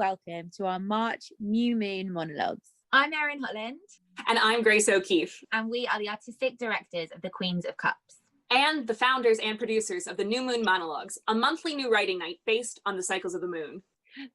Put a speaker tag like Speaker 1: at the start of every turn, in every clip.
Speaker 1: welcome to our March New Moon Monologues.
Speaker 2: I'm Erin Hutland.
Speaker 3: And I'm Grace O'Keefe.
Speaker 2: And we are the artistic directors of the Queens of Cups.
Speaker 3: And the founders and producers of the New Moon Monologues, a monthly new writing night based on the cycles of the moon.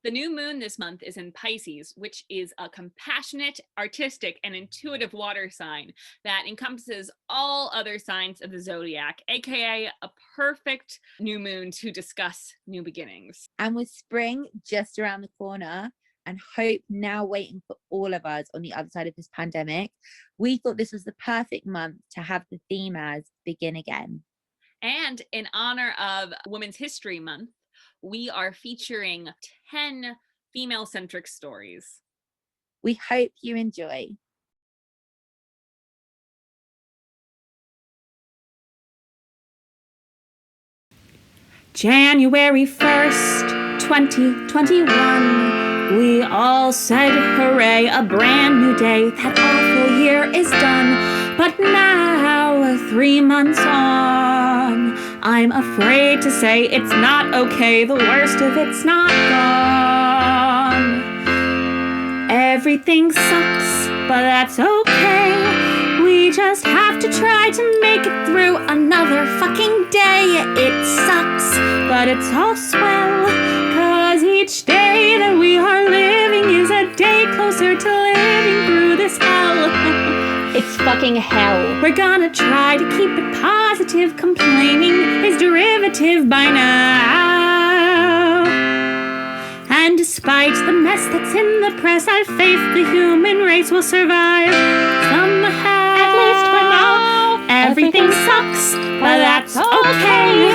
Speaker 4: The new moon this month is in Pisces, which is a compassionate, artistic, and intuitive water sign that encompasses all other signs of the zodiac, aka a perfect new moon to discuss new beginnings.
Speaker 1: And with spring just around the corner and hope now waiting for all of us on the other side of this pandemic, we thought this was the perfect month to have the theme as Begin Again.
Speaker 4: And in honor of Women's History Month, we are featuring 10 female-centric stories.
Speaker 1: We hope you enjoy.
Speaker 5: January 1st, 2021. We all said hooray, a brand new day, that awful year is done. But now, 3 months on, I'm afraid to say it's not okay, the worst of it's not gone. Everything sucks, but that's okay. We just have to try to make it through another fucking day. It sucks, but it's all swell, 'cause each day that we are living is a day closer to living through this hell.
Speaker 6: It's fucking hell.
Speaker 5: We're gonna try to keep it positive, complaining is derivative by now. And despite the mess that's in the press, I've faith the human race will survive somehow.
Speaker 6: At least for now.
Speaker 5: Everything sucks, but that's okay.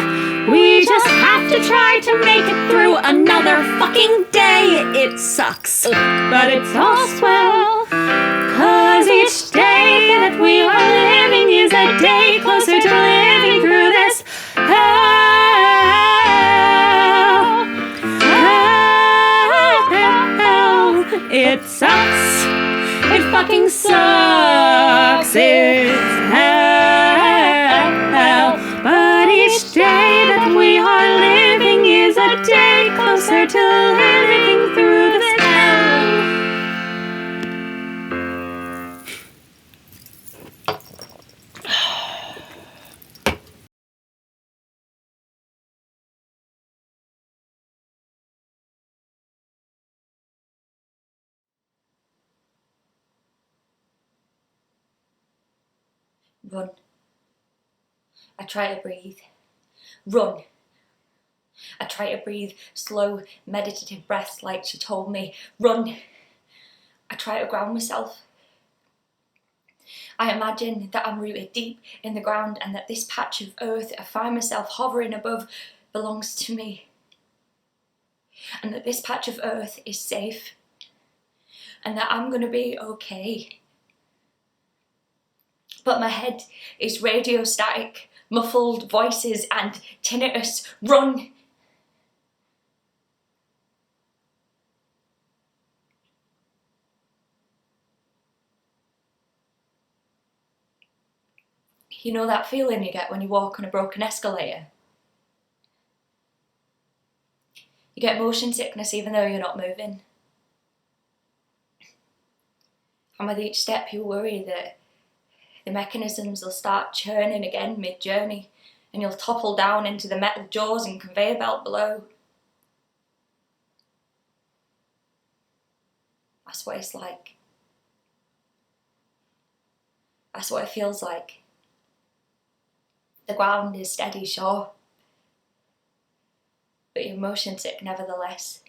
Speaker 5: We just have to try to make it through another fucking day. It sucks, but it's all swell, 'cause each day that we are living is a day closer to living through this hell. It sucks. It fucking sucks. It's hell. But each day that we are living is a day closer to living through this hell.
Speaker 6: Run. I try to breathe. Run. I try to breathe slow, meditative breaths like she told me. Run. I try to ground myself. I imagine that I'm rooted deep in the ground and that this patch of earth I find myself hovering above belongs to me. And that this patch of earth is safe. And that I'm going to be okay. But my head is radio static, muffled voices and tinnitus. Run! You know that feeling you get when you walk on a broken escalator? You get motion sickness even though you're not moving. And with each step you worry that the mechanisms will start churning again mid-journey and you'll topple down into the metal jaws and conveyor belt below. That's what it's like. That's what it feels like. The ground is steady, sure, but you're motion sick nevertheless.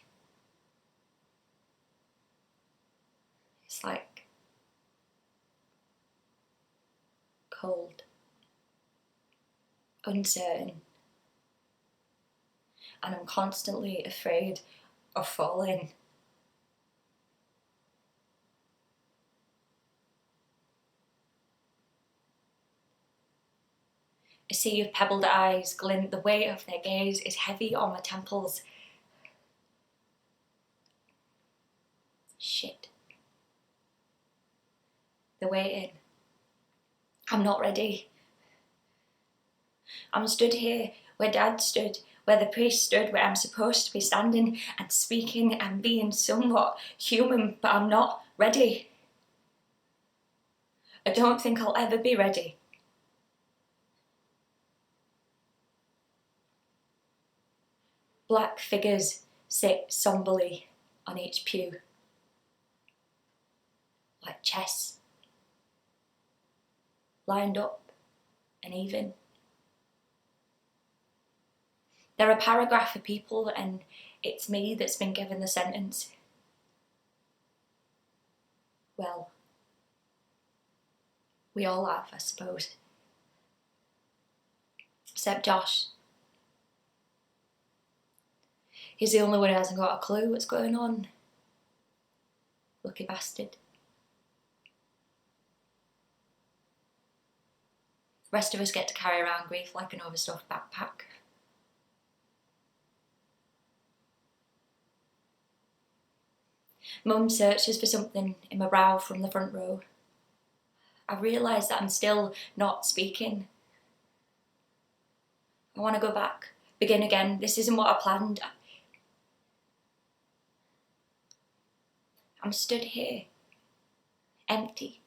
Speaker 6: It's like cold, uncertain, and I'm constantly afraid of falling. A sea of pebbled eyes glint, the weight of their gaze is heavy on my temples. Shit. They're waiting. I'm not ready. I'm stood here where Dad stood where the priest stood where I'm supposed to be standing and speaking and being somewhat human, but I'm not ready. I don't think I'll ever be ready. Black figures sit somberly on each pew, like chess, lined up and even. They're a paragraph of people, and it's me that's been given the sentence. Well, we all have, I suppose. Except Josh. He's the only one who hasn't got a clue what's going on. Lucky bastard. The rest of us get to carry around grief like an overstuffed backpack. Mum searches for something in my brow from the front row. I realise that I'm still not speaking. I want to go back, begin again. This isn't what I planned. I'm stood here, empty,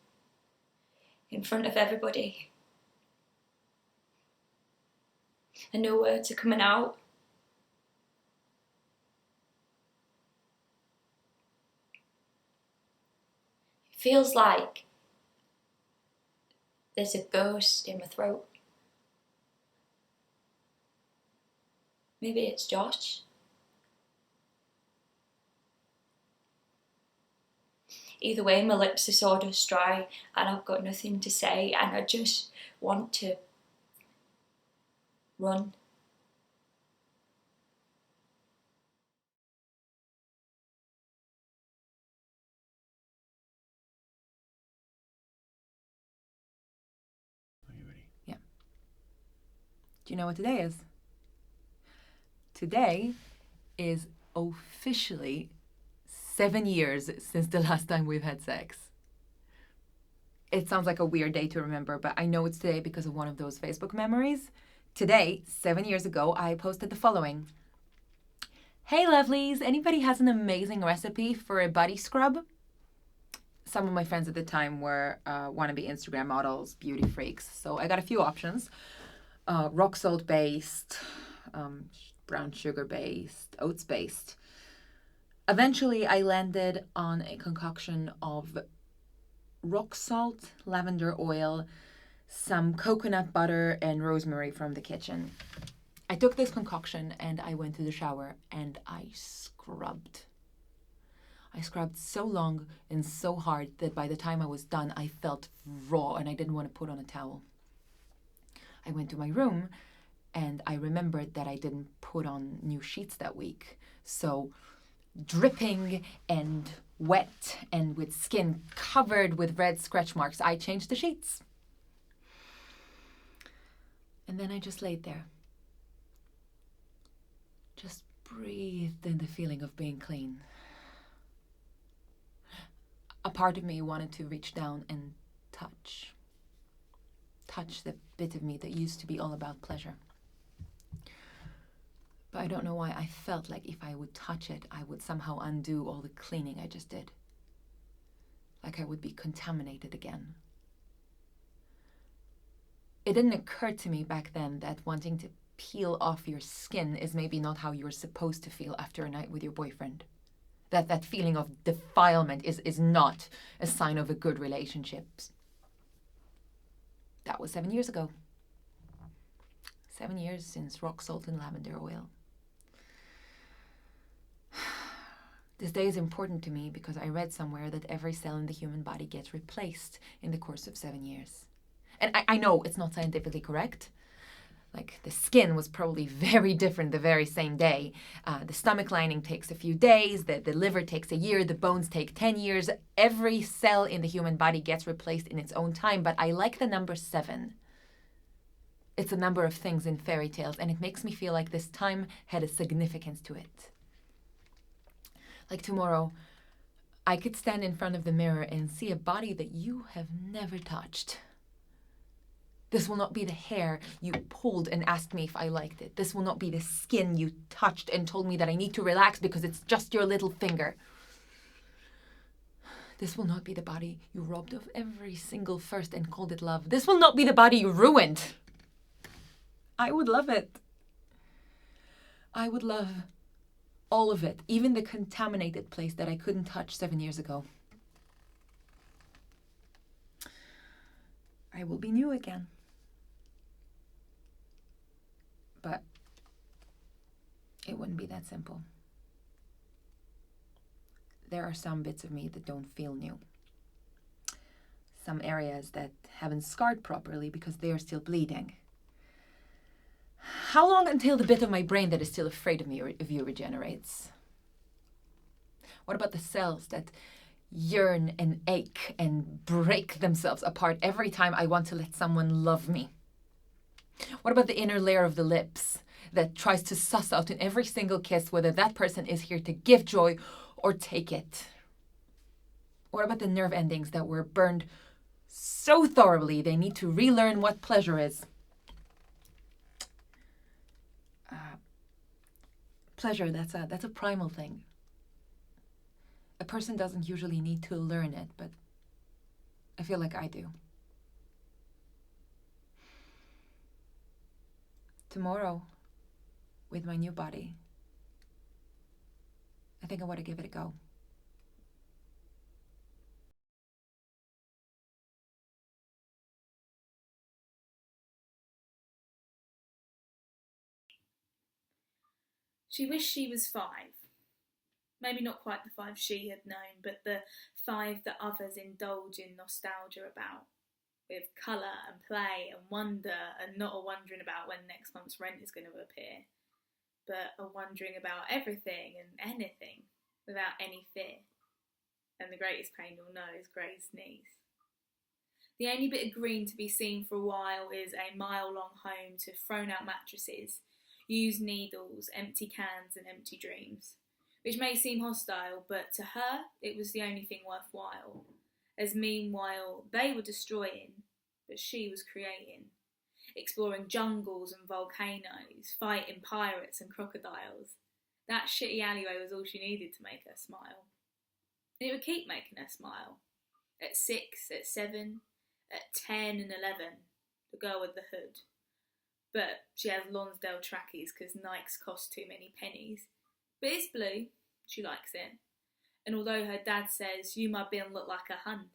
Speaker 6: in front of everybody. And no words are coming out. It feels like there's a ghost in my throat. Maybe it's Josh. Either way, my lips are sawdust dry and I've got nothing to say, and I just want to run.
Speaker 7: Are you ready?
Speaker 8: Yeah. Do you know what today is? Today is officially 7 years since the last time we've had sex. It sounds like a weird day to remember, but I know it's today because of one of those Facebook memories. Today, 7 years ago, I posted the following. Hey lovelies, anybody has an amazing recipe for a body scrub? Some of my friends at the time were wannabe Instagram models, beauty freaks. So I got a few options. Rock salt based, brown sugar based, oats based. Eventually, I landed on a concoction of rock salt, lavender oil, some coconut butter, and rosemary from the kitchen. I took this concoction and I went to the shower and I scrubbed. I scrubbed so long and so hard that by the time I was done, I felt raw and I didn't want to put on a towel. I went to my room and I remembered that I didn't put on new sheets that week. So dripping and wet and with skin covered with red scratch marks, I changed the sheets. And then I just laid there. Just breathed in the feeling of being clean. A part of me wanted to reach down and touch the bit of me that used to be all about pleasure. But I don't know why I felt like if I would touch it, I would somehow undo all the cleaning I just did. Like I would be contaminated again. It didn't occur to me back then that wanting to peel off your skin is maybe not how you're supposed to feel after a night with your boyfriend. That feeling of defilement is not a sign of a good relationship. That was 7 years ago. 7 years since rock salt and lavender oil. This day is important to me because I read somewhere that every cell in the human body gets replaced in the course of 7 years. And I know it's not scientifically correct. Like, the skin was probably very different the very same day. The stomach lining takes a few days, the liver takes a year, the bones take 10 years. Every cell in the human body gets replaced in its own time, but I like the number 7. It's a number of things in fairy tales, and it makes me feel like this time had a significance to it. Like tomorrow, I could stand in front of the mirror and see a body that you have never touched. This will not be the hair you pulled and asked me if I liked it. This will not be the skin you touched and told me that I need to relax because it's just your little finger. This will not be the body you robbed of every single first and called it love. This will not be the body you ruined. I would love it. I would love all of it, even the contaminated place that I couldn't touch 7 years ago. I will be new again. But it wouldn't be that simple. There are some bits of me that don't feel new. Some areas that haven't scarred properly because they are still bleeding. How long until the bit of my brain that is still afraid of you regenerates? What about the cells that yearn and ache and break themselves apart every time I want to let someone love me? What about the inner layer of the lips that tries to suss out in every single kiss whether that person is here to give joy or take it? What about the nerve endings that were burned so thoroughly they need to relearn what pleasure is? Pleasure, that's a primal thing. A person doesn't usually need to learn it, but I feel like I do. Tomorrow, with my new body, I think I want to give it a go.
Speaker 5: She wished she was 5. Maybe not quite the 5 she had known, but the 5 that others indulge in nostalgia about, with colour and play and wonder, and not a wondering about when next month's rent is going to appear, but a wondering about everything and anything without any fear. And the greatest pain you'll know is Grazed Knees. The only bit of green to be seen for a while is a mile-long home to thrown-out mattresses, used needles, empty cans and empty dreams, which may seem hostile, but to her it was the only thing worthwhile, as meanwhile they were destroying, but she was creating, exploring jungles and volcanoes, fighting pirates and crocodiles. That shitty alleyway was all she needed to make her smile. And it would keep making her smile. At 6, at 7, at 10 and 11, the girl with the hood. But she has Lonsdale trackies because Nikes cost too many pennies. But it's blue, she likes it. And although her dad says, "You my bin look like a hun,"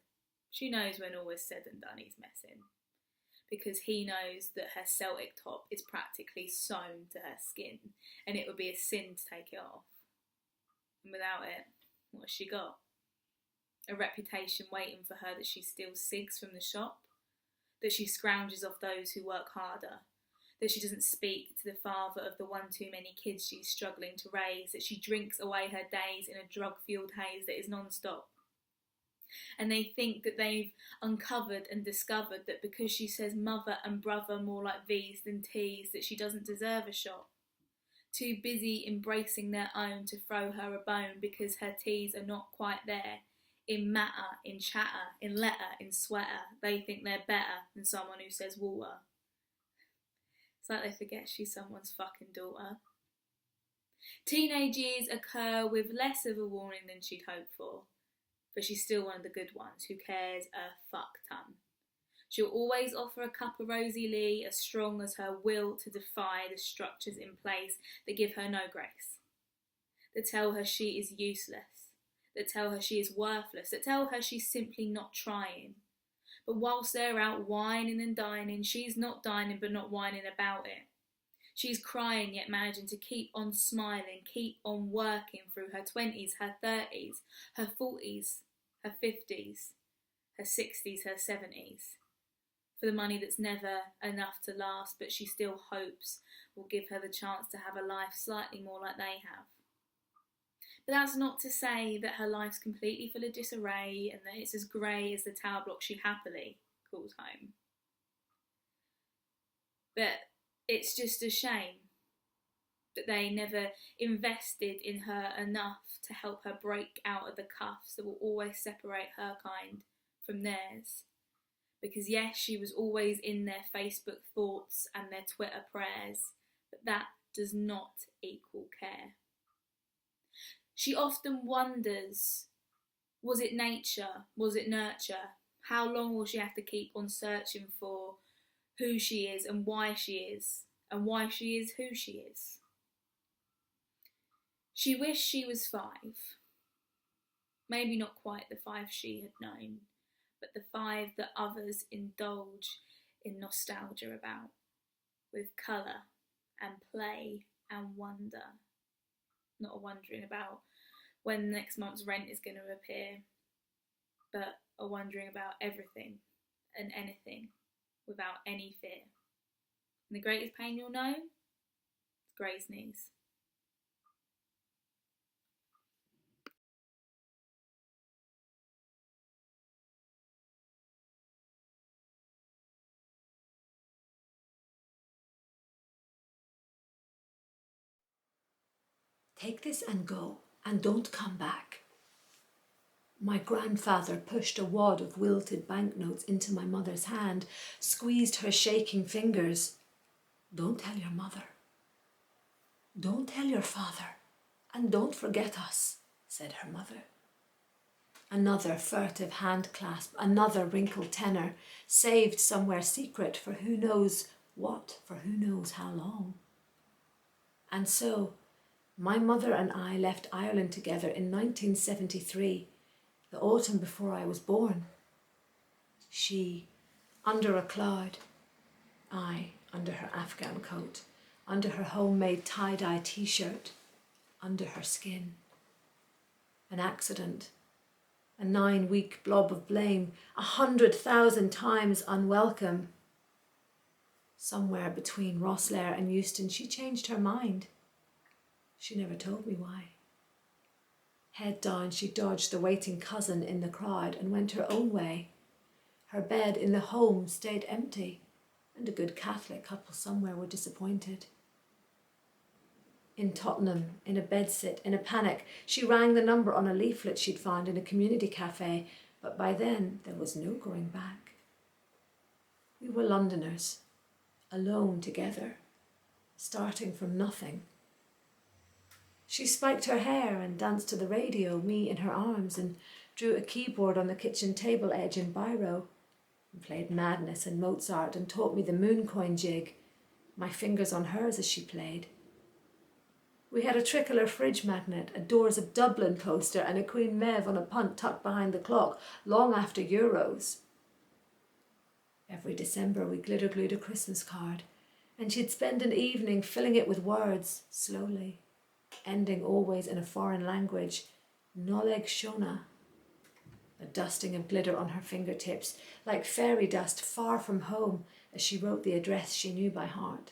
Speaker 5: she knows when all is said and done he's messing. Because he knows that her Celtic top is practically sewn to her skin, and it would be a sin to take it off. And without it, what has she got? A reputation waiting for her that she steals cigs from the shop, that she scrounges off those who work harder, that she doesn't speak to the father of the one too many kids she's struggling to raise, that she drinks away her days in a drug-fueled haze that is non-stop. And they think that they've uncovered and discovered that because she says mother and brother more like V's than T's, that she doesn't deserve a shot. Too busy embracing their own to throw her a bone because her T's are not quite there. In matter, in chatter, in letter, in sweater, they think they're better than someone who says water. It's like they forget she's someone's fucking daughter. Teenage years occur with less of a warning than she'd hoped for, but she's still one of the good ones who cares a fuck ton. She'll always offer a cup of Rosie Lee as strong as her will to defy the structures in place that give her no grace, that tell her she is useless, that tell her she is worthless, that tell her she's simply not trying. But whilst they're out whining and dining, she's not dining but not whining about it. She's crying yet managing to keep on smiling, keep on working through her 20s, her 30s, her 40s, her 50s, her 60s, her 70s. For the money that's never enough to last, but she still hopes will give her the chance to have a life slightly more like they have. But that's not to say that her life's completely full of disarray and that it's as grey as the tower block she happily calls home. But it's just a shame that they never invested in her enough to help her break out of the cuffs that will always separate her kind from theirs.
Speaker 7: Because yes, she was always in their Facebook thoughts and their Twitter prayers, but that does not equal care. She often wonders, was it nature? Was it nurture? How long will she have to keep on searching for who she is and why she is, and why she is who she is? She wished she was 5. Maybe not quite the 5 she had known, but the 5 that others indulge in nostalgia about, with colour and play and wonder. Not wondering about when next month's rent is going to appear, but are wondering about everything and anything without any fear. And the greatest pain you'll know? Grazed knees.
Speaker 9: Take this and go, and don't come back. My grandfather pushed a wad of wilted banknotes into my mother's hand, squeezed her shaking fingers. Don't tell your mother. Don't tell your father. And don't forget us, said her mother. Another furtive hand clasp, another wrinkled tenor, saved somewhere secret for who knows what, for who knows how long. And so, my mother and I left Ireland together in 1973, the autumn before I was born. She, under a cloud, I, under her Afghan coat, under her homemade tie-dye t-shirt, under her skin. An accident, a 9-week blob of blame, 100,000 times unwelcome. Somewhere between Rosslare and Euston, she changed her mind. She never told me why. Head down, she dodged the waiting cousin in the crowd and went her own way. Her bed in the home stayed empty, and a good Catholic couple somewhere were disappointed. In Tottenham, in a bedsit, in a panic, she rang the number on a leaflet she'd found in a community cafe, but by then there was no going back. We were Londoners, alone together, starting from nothing. She spiked her hair and danced to the radio, me in her arms, and drew a keyboard on the kitchen table edge in biro, and played Madness and Mozart and taught me the mooncoin jig, my fingers on hers as she played. We had a tricolor fridge magnet, a Doors of Dublin poster, and a Queen Maeve on a punt tucked behind the clock, long after Euros. Every December we glitter glued a Christmas card, and she'd spend an evening filling it with words, slowly, ending always in a foreign language, Noleg Shona. A dusting of glitter on her fingertips, like fairy dust far from home, as she wrote the address she knew by heart.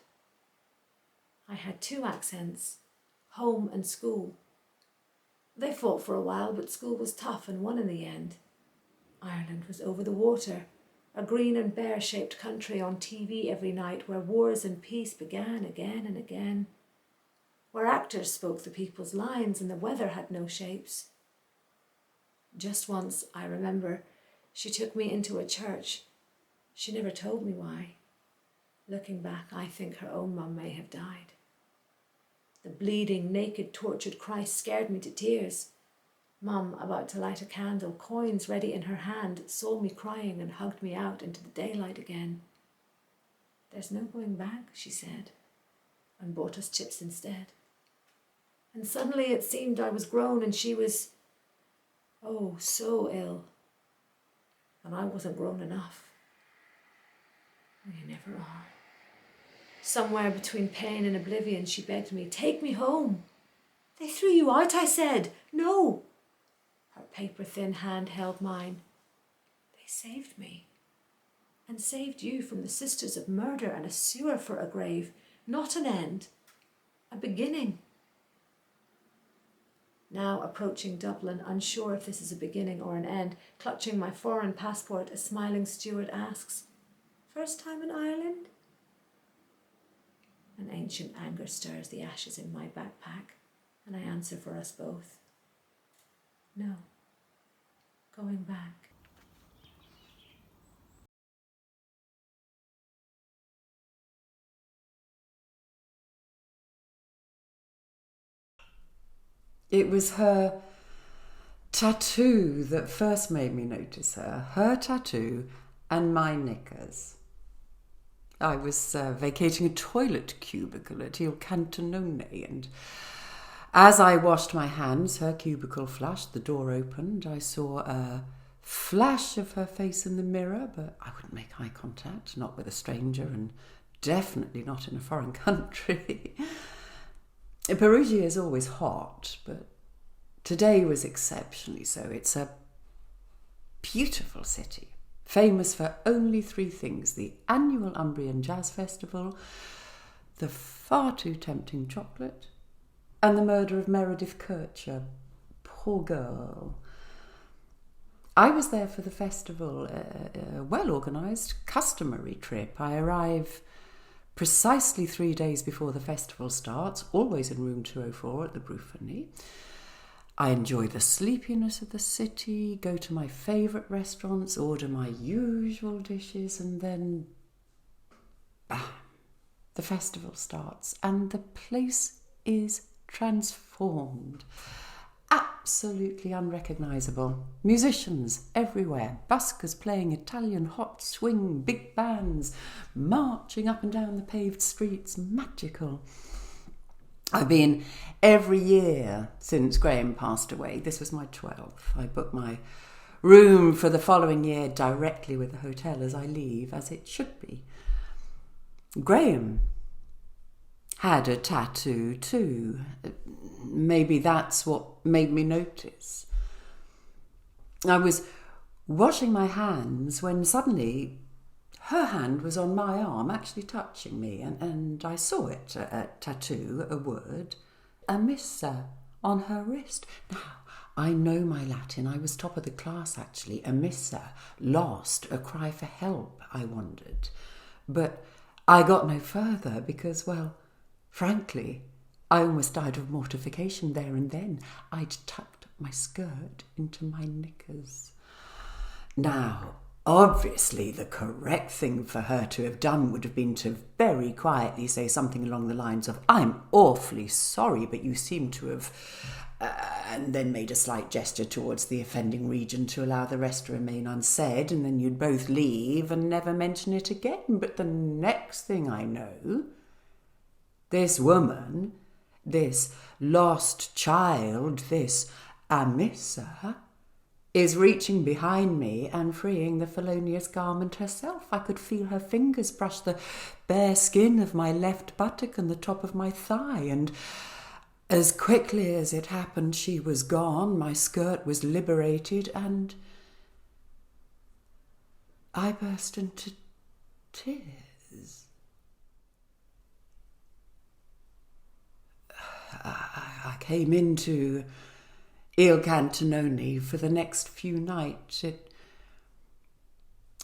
Speaker 9: I had 2 accents, home and school. They fought for a while, but school was tough and won in the end. Ireland was over the water, a green and bear-shaped country on TV every night where wars and peace began again and again, where actors spoke the people's lines and the weather had no shapes. Just once, I remember, she took me into a church. She never told me why. Looking back, I think her own mum may have died. The bleeding, naked, tortured Christ scared me to tears. Mum, about to light a candle, coins ready in her hand, saw me crying and hugged me out into the daylight again. There's no going back, she said, and bought us chips instead. And suddenly it seemed I was grown and she was, oh, so ill. And I wasn't grown enough. You never are. Somewhere between pain and oblivion, she begged me, take me home. They threw you out, I said. No. Her paper-thin hand held mine. They saved me. And saved you from the sisters of murder and a sewer for a grave. Not an end. A beginning. Now approaching Dublin, unsure if this is a beginning or an end, clutching my foreign passport, a smiling steward asks, first time in Ireland? An ancient anger stirs the ashes in my backpack, and I answer for us both. No, going back.
Speaker 10: It was her tattoo that first made me notice her. Her tattoo and my knickers. I was vacating a toilet cubicle at Il Cantonone, and as I washed my hands, her cubicle flushed, the door opened. I saw a flash of her face in the mirror, but I wouldn't make eye contact, not with a stranger, and definitely not in a foreign country. Perugia is always hot, but today was exceptionally so. It's a beautiful city, famous for only 3 things: the annual Umbrian Jazz Festival, the far too tempting chocolate, and the murder of Meredith Kircher. Poor girl. I was there for the festival, a well-organised, customary trip. I arrive precisely 3 days before the festival starts, always in room 204 at the Brufani. I enjoy the sleepiness of the city, go to my favourite restaurants, order my usual dishes, and then, bam, the festival starts and the place is transformed. Absolutely unrecognisable. Musicians everywhere, buskers playing Italian hot swing, big bands marching up and down the paved streets, magical. I've been every year since Graham passed away. This was my 12th. I booked my room for the following year directly with the hotel as I leave, as it should be. Graham had a tattoo too. Maybe that's what made me notice. I was washing my hands when suddenly her hand was on my arm, actually touching me, and I saw it, a tattoo, a word, Amissa, on her wrist. Now, I know my Latin. I was top of the class, actually. Amissa, lost, a cry for help, I wondered. But I got no further because, well, frankly, I almost died of mortification there and then. I'd tucked my skirt into my knickers. Now, obviously, the correct thing for her to have done would have been to very quietly say something along the lines of, "I'm awfully sorry, but you seem to have..." and then made a slight gesture towards the offending region to allow the rest to remain unsaid, and then you'd both leave and never mention it again. But the next thing I know, this woman, this lost child, this Amissa, is reaching behind me and freeing the felonious garment herself. I could feel her fingers brush the bare skin of my left buttock and the top of my thigh, and as quickly as it happened, she was gone, my skirt was liberated, and I burst into tears. I came into Il Cantonone for the next few nights.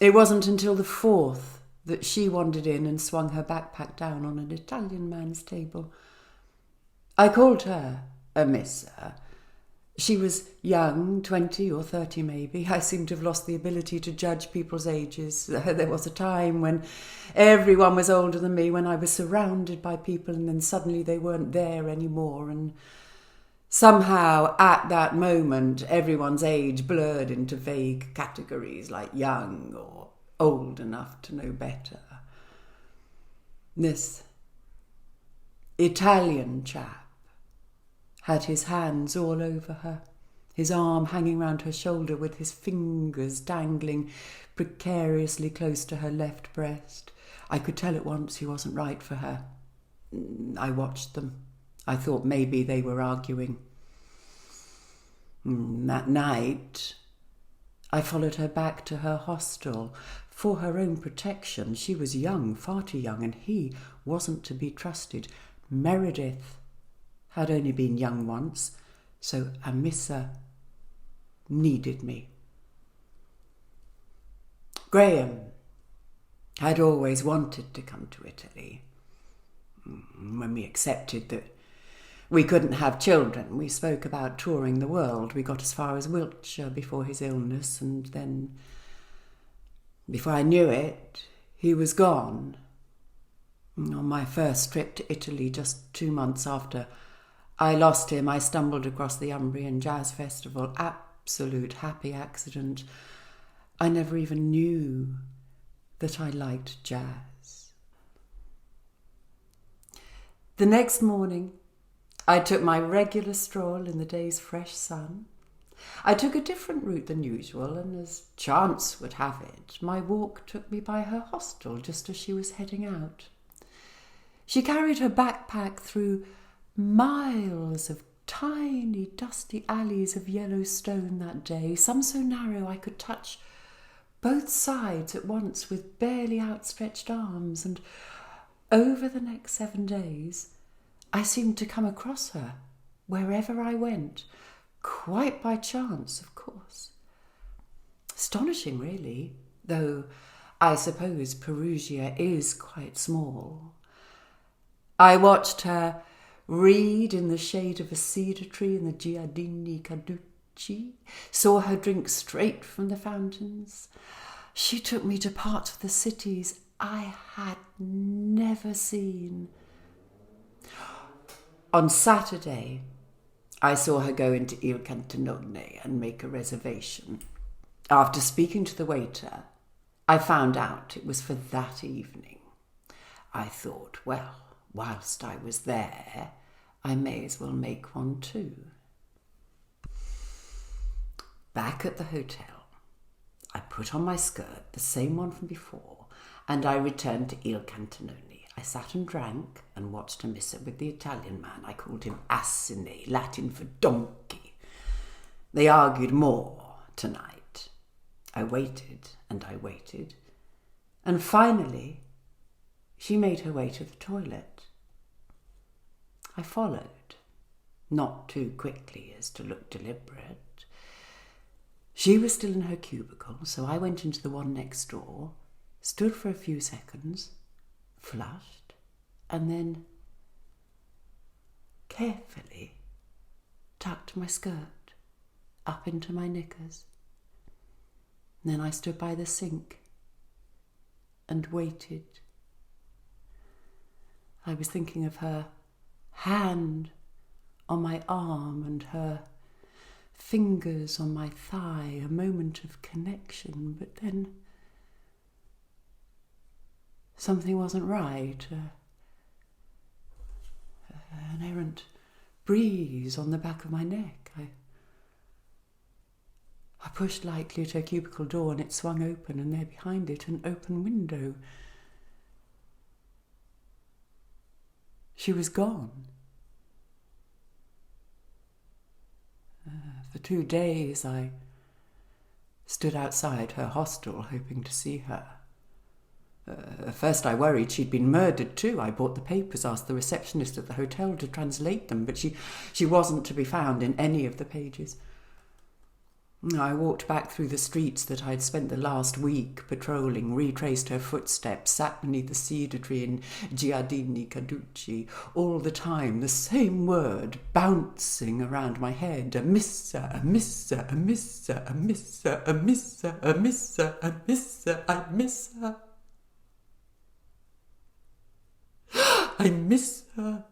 Speaker 10: It wasn't until the 4th that she wandered in and swung her backpack down on an Italian man's table. I called her Amissa. She was young, 20 or 30 maybe. I seem to have lost the ability to judge people's ages. There was a time when everyone was older than me, when I was surrounded by people and then suddenly they weren't there anymore, and somehow at that moment everyone's age blurred into vague categories like young or old enough to know better. This Italian chap had his hands all over her, his arm hanging round her shoulder with his fingers dangling precariously close to her left breast. I could tell at once he wasn't right for her. I watched them. I thought maybe they were arguing. That night, I followed her back to her hostel for her own protection. She was young, far too young, and he wasn't to be trusted. Meredith had only been young once, so Amissa needed me. Graham had always wanted to come to Italy. When we accepted that we couldn't have children, we spoke about touring the world. We got as far as Wiltshire before his illness, and then, before I knew it, he was gone. On my first trip to Italy, just 2 months after I lost him. I stumbled across the Umbrian Jazz Festival. Absolute happy accident. I never even knew that I liked jazz. The next morning, I took my regular stroll in the day's fresh sun. I took a different route than usual, and as chance would have it, my walk took me by her hostel just as she was heading out. She carried her backpack through miles of tiny, dusty alleys of yellow stone that day, some so narrow I could touch both sides at once with barely outstretched arms, and over the next 7 days I seemed to come across her wherever I went, quite by chance, of course. Astonishing, really, though I suppose Perugia is quite small. I watched her read in the shade of a cedar tree in the Giardini Carducci, saw her drink straight from the fountains. She took me to parts of the cities I had never seen. On Saturday, I saw her go into Il Cantinone and make a reservation. After speaking to the waiter, I found out it was for that evening. I thought, well, whilst I was there, I may as well make one too. Back at the hotel, I put on my skirt, the same one from before, and I returned to Il Cantinone. I sat and drank and watched Amissa with the Italian man. I called him Assine, Latin for donkey. They argued more tonight. I waited and I waited, and finally she made her way to the toilet. I followed, not too quickly as to look deliberate. She was still in her cubicle, so I went into the one next door, stood for a few seconds, flushed, and then carefully tucked my skirt up into my knickers. And then I stood by the sink and waited. I was thinking of her hand on my arm and her fingers on my thigh, a moment of connection, but then something wasn't right. An errant breeze on the back of my neck. I pushed lightly at her cubicle door and it swung open, and there behind it an open window. She was gone. For 2 days I stood outside her hostel hoping to see her. At first I worried she'd been murdered too. I bought the papers, asked the receptionist at the hotel to translate them, but she wasn't to be found in any of the pages. I walked back through the streets that I'd spent the last week patrolling, retraced her footsteps, sat beneath the cedar tree in Giardini Carducci, all the time the same word bouncing around my head. Amissa, Amissa, Amissa, Amissa, Amissa, Amissa, Amissa, I miss her. I miss her.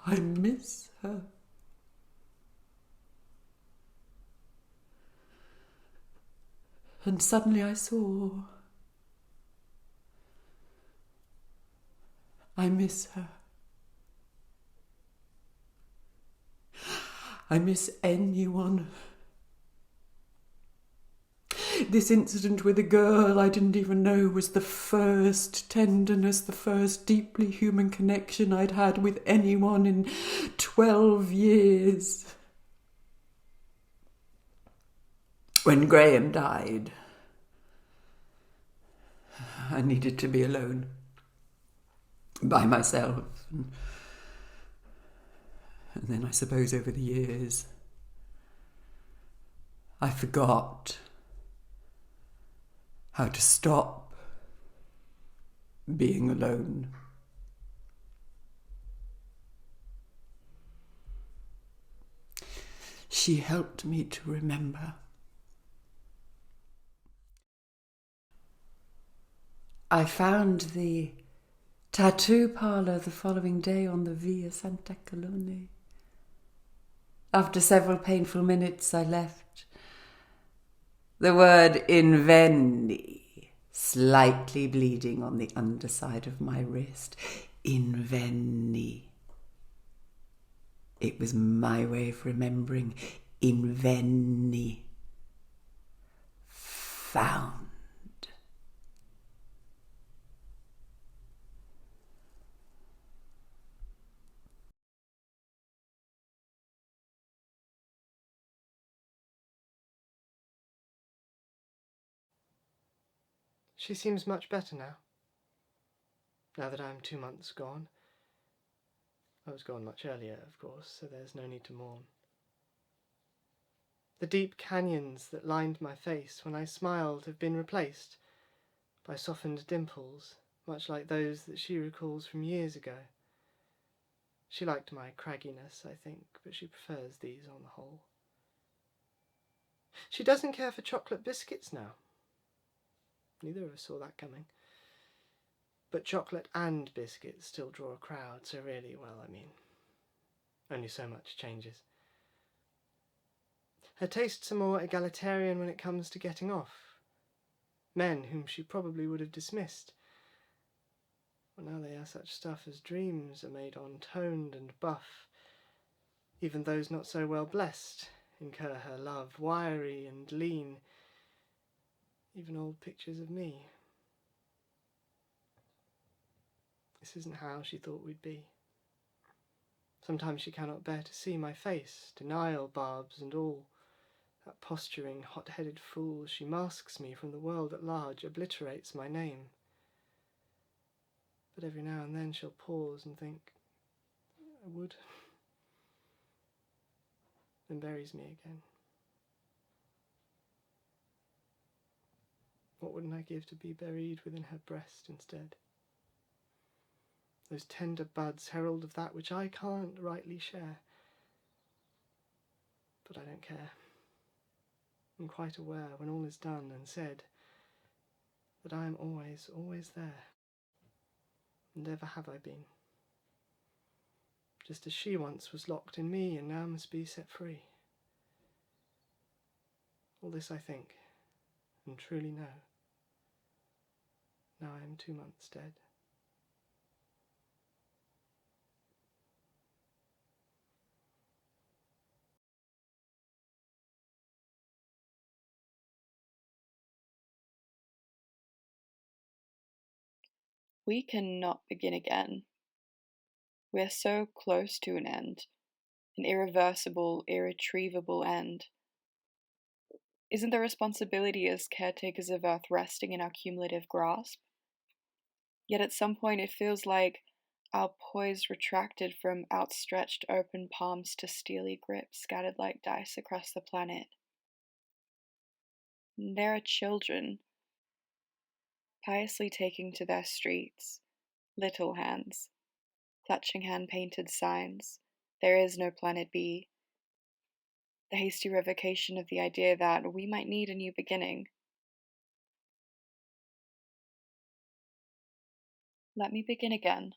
Speaker 10: I miss her. And suddenly I saw. I miss her. I miss anyone. This incident with a girl I didn't even know was the first tenderness, the first deeply human connection I'd had with anyone in 12 years. When Graham died, I needed to be alone, by myself. And then I suppose over the years, I forgot how to stop being alone. She helped me to remember. I found the Tattoo parlour the following day on the Via Santa Colonna. After several painful minutes, I left. The word invendi slightly bleeding on the underside of my wrist. Invendi. It was my way of remembering. Invendi. Found.
Speaker 11: She seems much better now that I'm 2 months gone. I was gone much earlier, of course, so there's no need to mourn. The deep canyons that lined my face when I smiled have been replaced by softened dimples, much like those that she recalls from years ago. She liked my cragginess, I think, but she prefers these on the whole. She doesn't care for chocolate biscuits now. Neither of us saw that coming. But chocolate and biscuits still draw a crowd, so really, well, I mean, only so much changes. Her tastes are more egalitarian when it comes to getting off. Men whom she probably would have dismissed. Well, now they are such stuff as dreams are made on, toned and buff. Even those not so well blessed incur her love, wiry and lean. Even old pictures of me. This isn't how she thought we'd be. Sometimes she cannot bear to see my face, denial barbs and all. That posturing, hot-headed fool, she masks me from the world at large, obliterates my name. But every now and then she'll pause and think, I would, then buries me again. What wouldn't I give to be buried within her breast instead? Those tender buds herald of that which I can't rightly share. But I don't care. I'm quite aware, when all is done and said, that I am always, always there. And ever have I been. Just as she once was locked in me and now must be set free. All this I think, and truly know. Now I am 2 months dead.
Speaker 12: We cannot begin again. We are so close to an end, an irreversible, irretrievable end. Isn't the responsibility as caretakers of Earth resting in our cumulative grasp? Yet at some point it feels like our poise retracted from outstretched open palms to steely grips scattered like dice across the planet. And there are children, piously taking to their streets, little hands, clutching hand-painted signs, there is no planet B. The hasty revocation of the idea that we might need a new beginning. Let me begin again.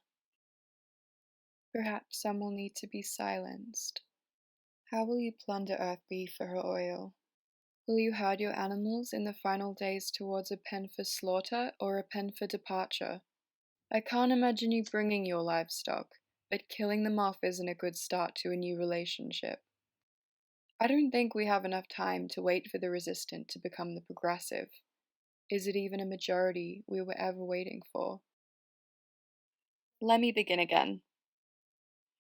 Speaker 12: Perhaps some will need to be silenced. How will you plunder Earth B for her oil? Will you herd your animals in the final days towards a pen for slaughter or a pen for departure? I can't imagine you bringing your livestock, but killing them off isn't a good start to a new relationship. I don't think we have enough time to wait for the resistant to become the progressive. Is it even a majority we were ever waiting for? Let me begin again.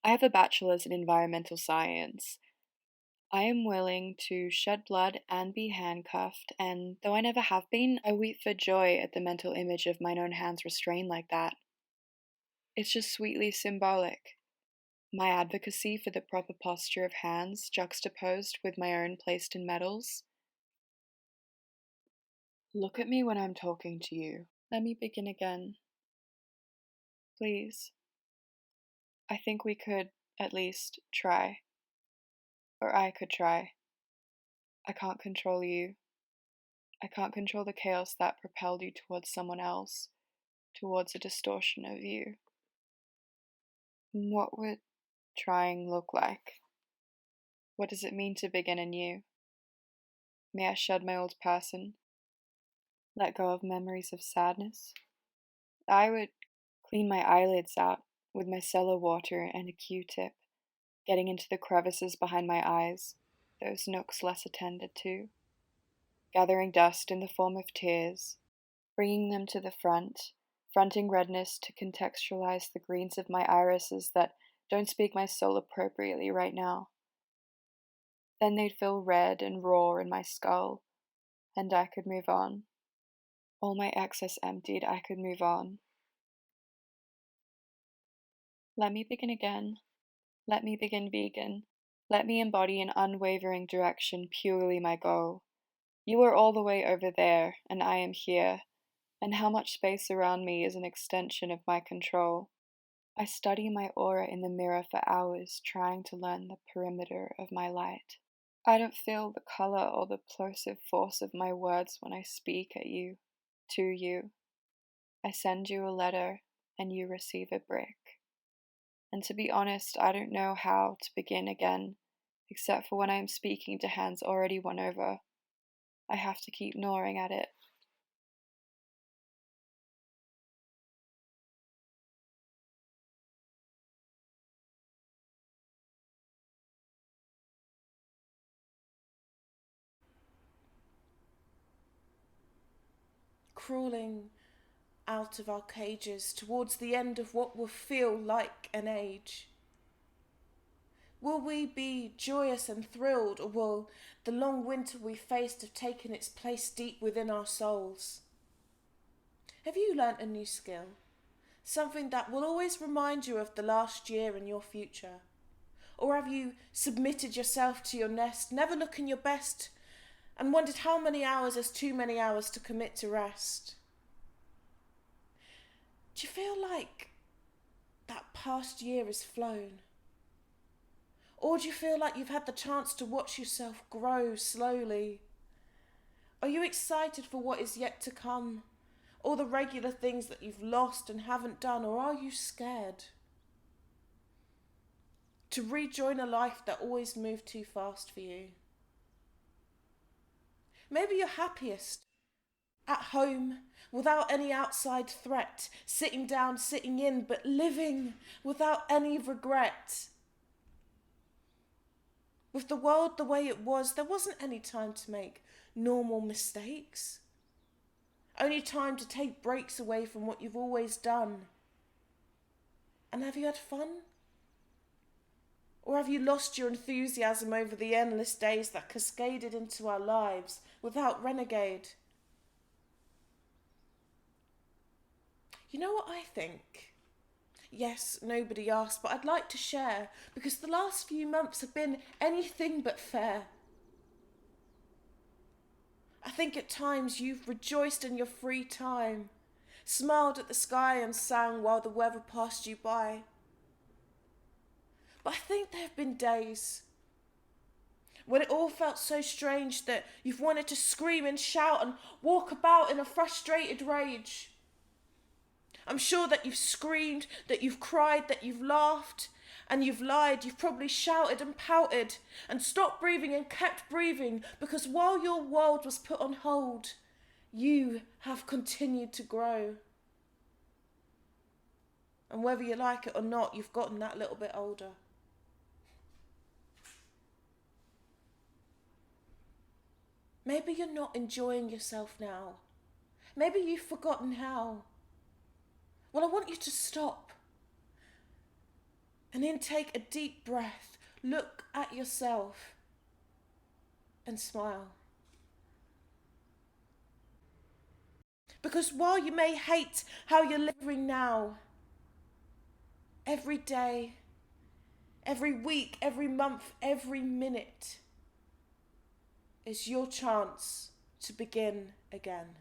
Speaker 12: I have a bachelor's in environmental science. I am willing to shed blood and be handcuffed, and though I never have been, I weep for joy at the mental image of mine own hands restrained like that. It's just sweetly symbolic. My advocacy for the proper posture of hands juxtaposed with my own placed in metals. Look at me when I'm talking to you. Let me begin again. Please. I think we could, at least, try. Or I could try. I can't control you. I can't control the chaos that propelled you towards someone else, towards a distortion of you. What would trying look like? What does it mean to begin anew? May I shed my old person? Let go of memories of sadness? I would clean my eyelids out with micellar water and a Q-tip, getting into the crevices behind my eyes, those nooks less attended to, gathering dust in the form of tears, bringing them to the front, fronting redness to contextualize the greens of my irises that don't speak my soul appropriately right now. Then they'd feel red and raw in my skull, and I could move on. All my excess emptied, I could move on. Let me begin again. Let me begin vegan. Let me embody an unwavering direction, purely my goal. You are all the way over there, and I am here, and how much space around me is an extension of my control. I study my aura in the mirror for hours, trying to learn the perimeter of my light. I don't feel the color or the plosive force of my words when I speak at you, to you. I send you a letter, and you receive a brick. And to be honest, I don't know how to begin again, except for when I am speaking to hands already won over. I have to keep gnawing at it.
Speaker 13: Crawling out of our cages towards the end of what will feel like an age. Will we be joyous and thrilled, or will the long winter we faced have taken its place deep within our souls? Have you learnt a new skill? Something that will always remind you of the last year and your future? Or have you submitted yourself to your nest, never looking your best, and wondered how many hours is too many hours to commit to rest? Do you feel like that past year has flown? Or do you feel like you've had the chance to watch yourself grow slowly? Are you excited for what is yet to come? All the regular things that you've lost and haven't done? Or are you scared to rejoin a life that always moved too fast for you? Maybe you're happiest at home, without any outside threat, sitting down, sitting in, but living without any regret. With the world the way it was, there wasn't any time to make normal mistakes. Only time to take breaks away from what you've always done. And have you had fun? Or have you lost your enthusiasm over the endless days that cascaded into our lives without renegade? You know what I think? Yes, nobody asked, but I'd like to share, because the last few months have been anything but fair. I think at times you've rejoiced in your free time, smiled at the sky and sang while the weather passed you by. But I think there have been days when it all felt so strange that you've wanted to scream and shout and walk about in a frustrated rage. I'm sure that you've screamed, that you've cried, that you've laughed, and you've lied. You've probably shouted and pouted and stopped breathing and kept breathing, because while your world was put on hold, you have continued to grow. And whether you like it or not, you've gotten that little bit older. Maybe you're not enjoying yourself now. Maybe you've forgotten how. Well, I want you to stop and then take a deep breath, look at yourself and smile. Because while you may hate how you're living now, every day, every week, every month, every minute is your chance to begin again.